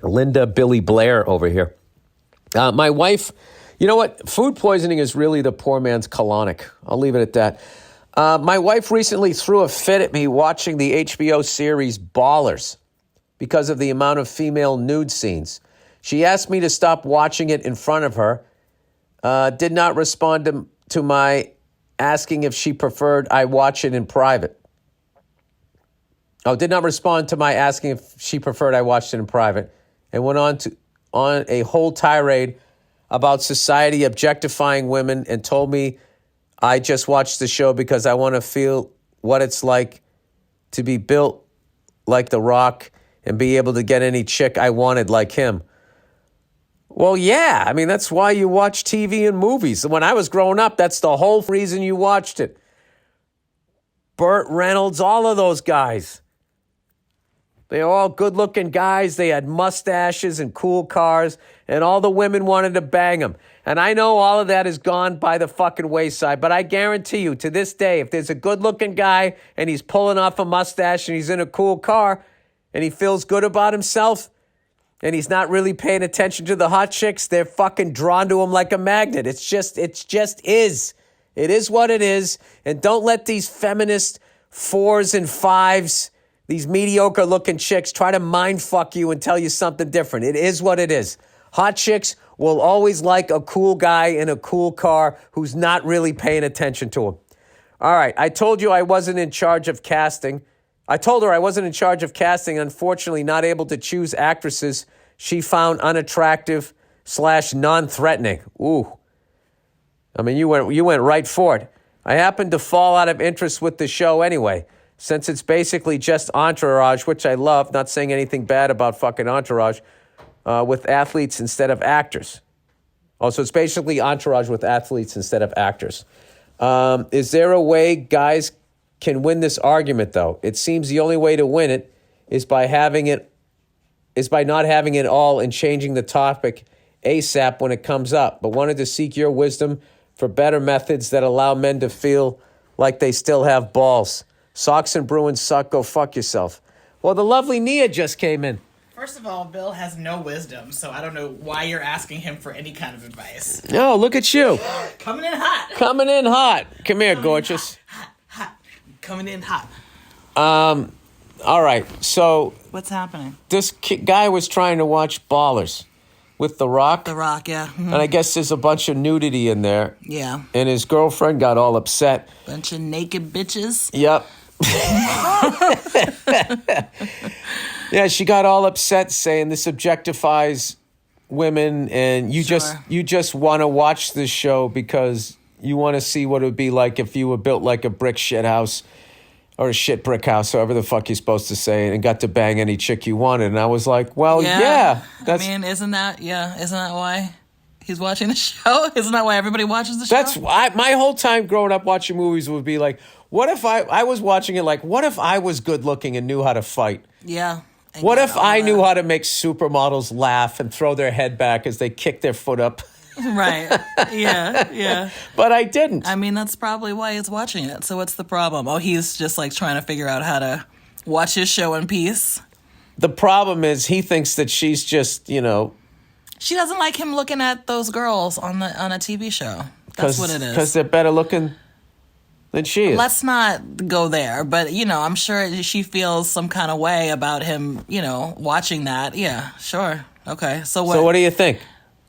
Linda Billy Blair over here. My wife, you know what? Food poisoning is really the poor man's colonic. I'll leave it at that. My wife recently threw a fit at me watching the HBO series Ballers because of the amount of female nude scenes. She asked me to stop watching it in front of her. Did not respond to my asking if she preferred I watch it in private. Did not respond to my asking if she preferred I watched it in private, and went on a whole tirade about society objectifying women and told me I just watched the show because I want to feel what it's like to be built like The Rock and be able to get any chick I wanted like him. Well, yeah. I mean, that's why you watch TV and movies. When I was growing up, that's the whole reason you watched it. Burt Reynolds, all of those guys. They were all good-looking guys. They had mustaches and cool cars, and all the women wanted to bang them. And I know all of that is gone by the fucking wayside, but I guarantee you, to this day, if there's a good-looking guy and he's pulling off a mustache and he's in a cool car and he feels good about himself, and he's not really paying attention to the hot chicks, they're fucking drawn to him like a magnet. It just is. It is what it is. And don't let these feminist 4s and 5s, these mediocre-looking chicks, try to mind fuck you and tell you something different. It is what it is. Hot chicks will always like a cool guy in a cool car who's not really paying attention to him. All right, I told you I wasn't in charge of casting. I told her I wasn't in charge of casting, unfortunately not able to choose actresses she found unattractive / non-threatening. Ooh. I mean, you went right for it. I happened to fall out of interest with the show anyway, since it's basically just Entourage, which I love, not saying anything bad about fucking Entourage, with athletes instead of actors. Also, it's basically Entourage with athletes instead of actors. Is there a way guys can win this argument, though? It seems the only way to win it is by not having it all and changing the topic ASAP when it comes up, but wanted to seek your wisdom for better methods that allow men to feel like they still have balls. Sox and Bruins suck, go fuck yourself. Well, the lovely Nia just came in. First of all, Bill has no wisdom, so I don't know why you're asking him for any kind of advice. No, look at you. Coming in hot. Coming in hot. Come here, gorgeous. Hot. Coming in hot. All right, so... What's happening? This guy was trying to watch Ballers with The Rock. The Rock, yeah. Mm-hmm. And I guess there's a bunch of nudity in there. Yeah. And his girlfriend got all upset. Bunch of naked bitches. Yep. Yeah, she got all upset saying this objectifies women and you just want to watch this show because you want to see what it would be like if you were built like a brick shit house or a shit brick house, however the fuck you're supposed to say it, and got to bang any chick you wanted. And I was like, well, yeah. I mean, isn't that why he's watching the show? Isn't that why everybody watches the show? That's why my whole time growing up watching movies would be like, what if I was watching it like, what if I was good looking and knew how to fight? Yeah. What if I knew how to make supermodels laugh and throw their head back as they kick their foot up? Right. Yeah. But I didn't. I mean, that's probably why he's watching it. So what's the problem? Oh, he's just like trying to figure out how to watch his show in peace. The problem is he thinks that she's just, She doesn't like him looking at those girls on a TV show. That's what it is. Because they're better looking than she is. Let's not go there. But, I'm sure she feels some kind of way about him, watching that. Yeah, sure. Okay. So what do you think?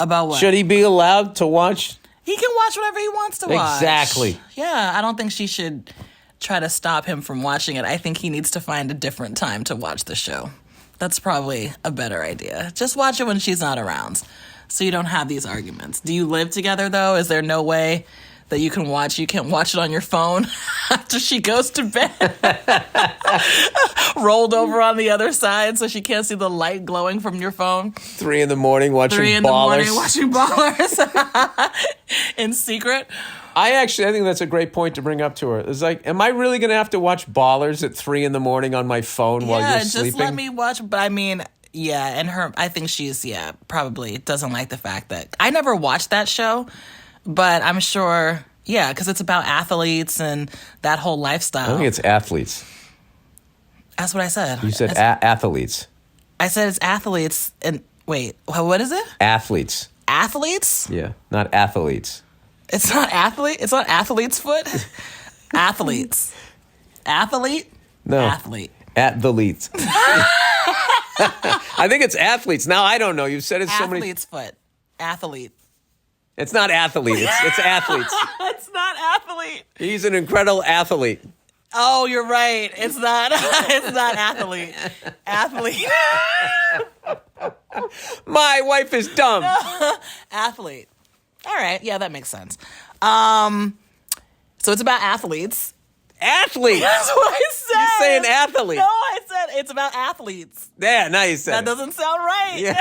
About what? Should he be allowed to watch? He can watch whatever he wants to watch. Exactly. Yeah, I don't think she should try to stop him from watching it. I think he needs to find a different time to watch the show. That's probably a better idea. Just watch it when she's not around so you don't have these arguments. Do you live together, though? Is there no way that you can't watch it on your phone after she goes to bed? Rolled over on the other side so she can't see the light glowing from your phone. 3 a.m. watching Ballers. 3 a.m. watching Ballers in secret. I think that's a great point to bring up to her. It's like, am I really going to have to watch Ballers at 3 a.m. on my phone while you're sleeping? Yeah, just let me watch. But I mean, yeah, and I think she's, probably doesn't like the fact that I never watched that show. But I'm sure, because it's about athletes and that whole lifestyle. I think it's athletes. That's what I said. You said athletes. I said it's athletes. And wait, what is it? Athletes. Athletes? Yeah, not athletes. It's not athlete. It's not athlete's foot. Athletes. Athlete. No. Athlete. At the leads. I think it's athletes. Now I don't know. You've said it so many. Athlete's foot. Athlete. It's not athlete. It's athletes. It's not athlete. He's an incredible athlete. Oh, you're right. It's not. It's not athlete. Athlete. My wife is dumb. Athlete. All right. Yeah, that makes sense. So it's about athletes. Athlete. That's what I said. You're saying athlete. No, I said it's about athletes. Yeah, now you said That doesn't sound right. Yeah.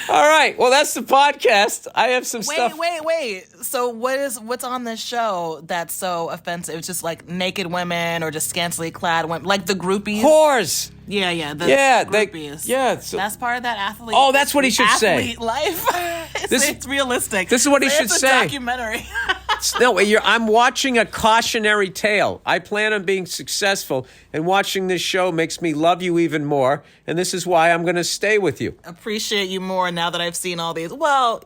All right. Well, that's the podcast. I have some stuff. Wait. So what's on this show that's so offensive? It's just like naked women or just scantily clad women, like the groupies. Whores. Yeah. The groupies. So, that's part of that athlete. Oh, that's what he should say. Athlete life. It's realistic. This is what he should it's a say. Documentary. No, I'm watching a cautionary tale. I plan on being successful, and watching this show makes me love you even more, and this is why I'm going to stay with you. Appreciate you more now that I've seen all these. Well,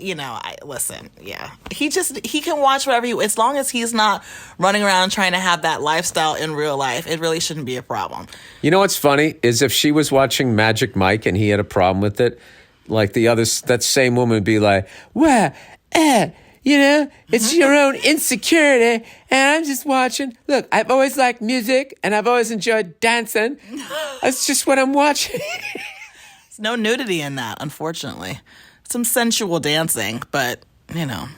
listen, yeah. He can watch whatever as long as he's not running around trying to have that lifestyle in real life, it really shouldn't be a problem. You know what's funny is if she was watching Magic Mike and he had a problem with it, like that same woman would be like, well, it's your own insecurity, and I'm just watching. Look, I've always liked music, and I've always enjoyed dancing. That's just what I'm watching. There's no nudity in that, unfortunately. Some sensual dancing, but, not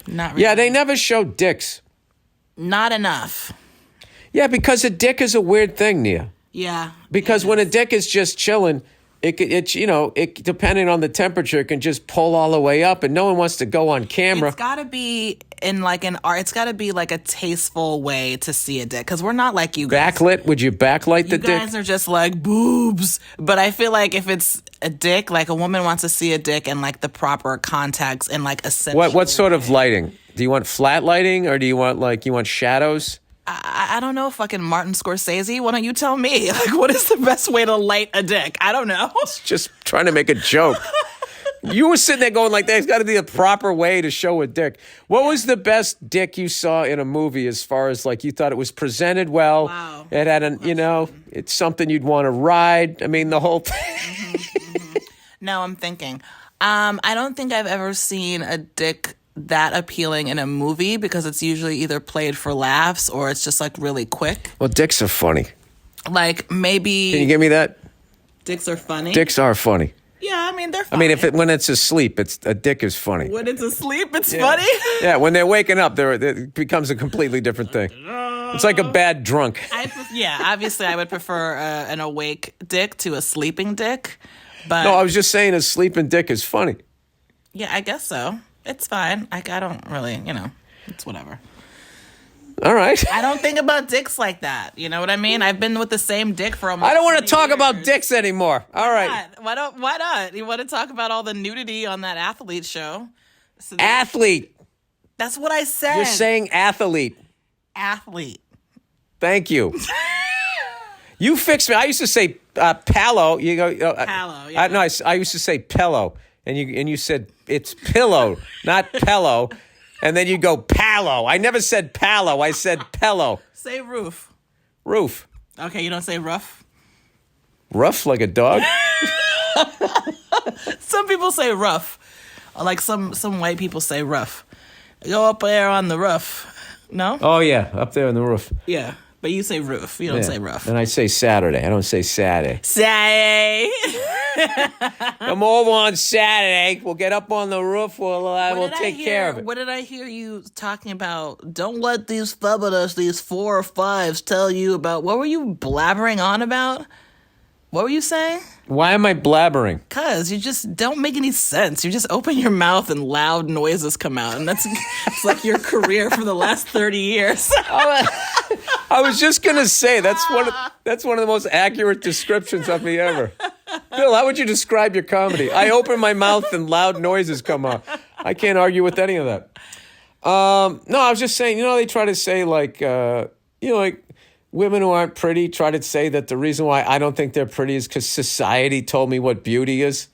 really. Yeah, they never show dicks. Not enough. Yeah, because a dick is a weird thing, Nia. Yeah. Because when a dick is just chilling, it depending on the temperature, it can just pull all the way up, and no one wants to go on camera. It's got to be in like an art. It's got to be like a tasteful way to see a dick, because we're not like you guys. Backlit? Would you backlight the dick? You guys are just like boobs. But I feel like if it's a dick, like a woman wants to see a dick in like the proper context and like a sensual What sort way. of lighting? Do you want flat lighting, or do you want shadows? I don't know, fucking Martin Scorsese. Why don't you tell me? Like, what is the best way to light a dick? I don't know. Just trying to make a joke. You were sitting there going like, there's got to be a proper way to show a dick. What was the best dick you saw in a movie as far as like you thought it was presented well? Wow. It had it's something you'd want to ride. I mean, the whole thing. No, I'm thinking. I don't think I've ever seen a dick that appealing in a movie, because it's usually either played for laughs or it's just like really quick. Well, dicks are funny. Like maybe. Can you give me that? Dicks are funny. Dicks are funny. Yeah, I mean they're funny. I mean, when it's asleep, a dick is funny. When it's asleep, it's funny. Yeah, when they're waking up, it becomes a completely different thing. It's like a bad drunk. Obviously, I would prefer an awake dick to a sleeping dick. But No, I was just saying a sleeping dick is funny. Yeah, I guess so. It's fine. I don't really, it's whatever. All right. I don't think about dicks like that. You know what I mean? I've been with the same dick for almost I don't want to 20 talk years. about dicks anymore. All right. Why not? You want to talk about all the nudity on that athlete show? Athlete. That's what I said. You're saying athlete. Athlete. Thank you. You fixed me. I used to say palo. You go. Palo, yeah. No, I used to say pillow, and you said it's pillow, not pillow, and then you go palo. I never said palo. I said pillow. Say roof. Roof. Okay, you don't say rough? Rough like a dog? Some people say rough. Like some white people say rough. Go up there on the roof. No? Oh, yeah, up there on the roof. Yeah, but you say roof. You don't say rough. And I say Saturday. I don't say Saturday. Saturday. Come over on Saturday. We'll get up on the roof. We'll take care of it. What did I hear you talking about? Don't let these feminists, these 4 or 5s, tell you about. What were you blabbering on about? What were you saying? Why am I blabbering? Because you just don't make any sense. You just open your mouth and loud noises come out. And it's like your career for the last 30 years. I was just going to say, that's one of the most accurate descriptions of me ever. Bill, how would you describe your comedy? I open my mouth and loud noises come out. I can't argue with any of that. No, I was just saying, they try to say like women who aren't pretty try to say that the reason why I don't think they're pretty is because society told me what beauty is.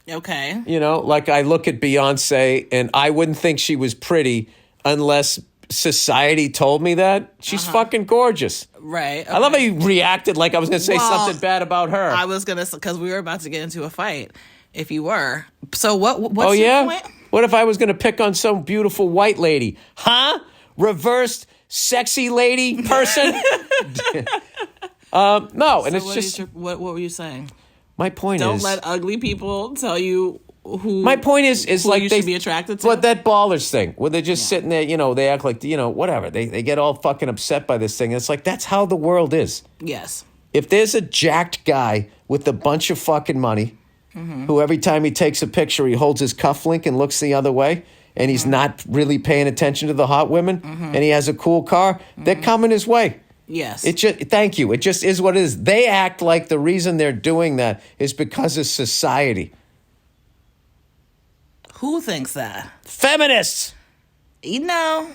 Okay. You know, like I look at Beyonce and I wouldn't think she was pretty unless society told me that. She's fucking gorgeous. Right. Okay. I love how you reacted like I was going to say something bad about her. I was going to, because we were about to get into a fight if you were. So what's your point? What if I was going to pick on some beautiful white lady? Huh? Reversed sexy lady person? No, and so it's just... what were you saying? My point Don't is... let ugly people tell you who... My point is who like you they should be attracted to. But that ballers thing, where they're just sitting there, you know, they act like, you know, whatever. They get all fucking upset by this thing. It's like, that's how the world is. Yes. If there's a jacked guy with a bunch of fucking money, who every time he takes a picture, he holds his cufflink and looks the other way, and he's not really paying attention to the hot women, and he has a cool car, they're coming his way. Yes. Thank you. It just is what it is. They act like the reason they're doing that is because of society. Who thinks that? Feminists. You know,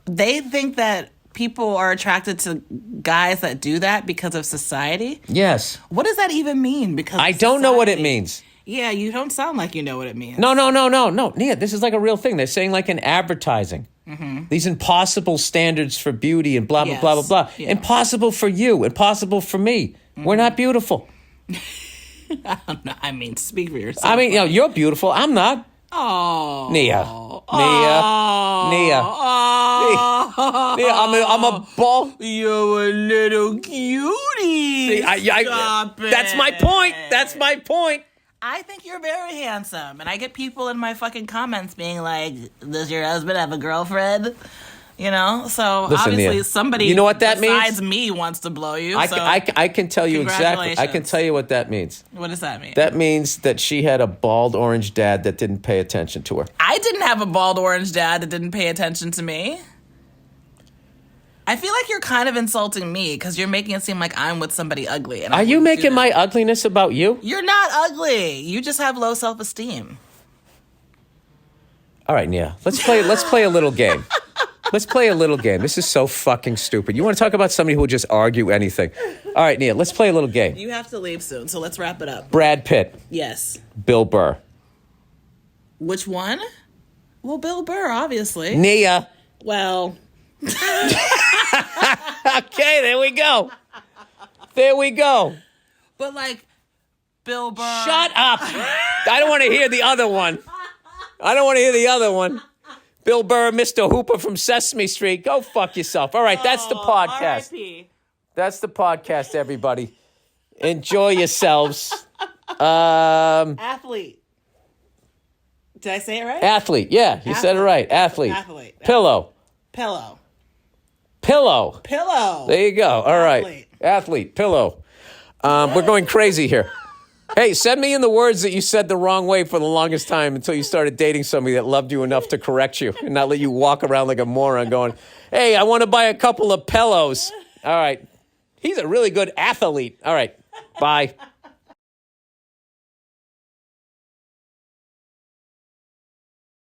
they think that people are attracted to guys that do that because of society. Yes. What does that even mean? Because I don't know what it means. Yeah, you don't sound like you know what it means. No. Nia, this is like a real thing. They're saying like in advertising. These impossible standards for beauty and blah, blah, blah, blah, blah. Yeah. Impossible for you. Impossible for me. We're not beautiful. I don't know. I mean, speak for yourself. I mean, you know, you're beautiful. I'm not. Oh. Nia. I'm a ball. You're a little cutie. See, Stop it. That's my point. That's my point. I think you're very handsome. And I get people in my fucking comments being like, does your husband have a girlfriend? You know? So Listen, obviously Nia, somebody you know what that besides means? me wants to blow you. I can tell you exactly. I can Congratulations. tell you what that means. What does that mean? That means that she had a bald orange dad that didn't pay attention to her. I didn't have a bald orange dad that didn't pay attention to me. I feel like you're kind of insulting me because you're making it seem like I'm with somebody ugly. And Are you making my ugliness about you? You're not ugly. You just have low self-esteem. All right, Nia. Let's play a little game. Let's play a little game. This is so fucking stupid. You want to talk about somebody who will just argue anything? All right, Nia. Let's play a little game. You have to leave soon, so let's wrap it up. Brad Pitt. Yes. Bill Burr. Which one? Well, Bill Burr, obviously. Nia. Well. Okay, there we go. There we go. But like, Bill Burr. Shut up. I don't want to hear the other one. Bill Burr, Mr. Hooper from Sesame Street. Go fuck yourself. All right, that's the podcast. R.I.P. That's the podcast, everybody. Enjoy yourselves. Athlete. Did I say it right? Athlete. Yeah, you said it right. Athlete. Pillow. Pillow. There you go. All right. Athlete. Pillow. We're going crazy here. Hey, send me in the words that you said the wrong way for the longest time until you started dating somebody that loved you enough to correct you and not let you walk around like a moron going, hey, I want to buy a couple of pillows. All right. He's a really good athlete. All right. Bye.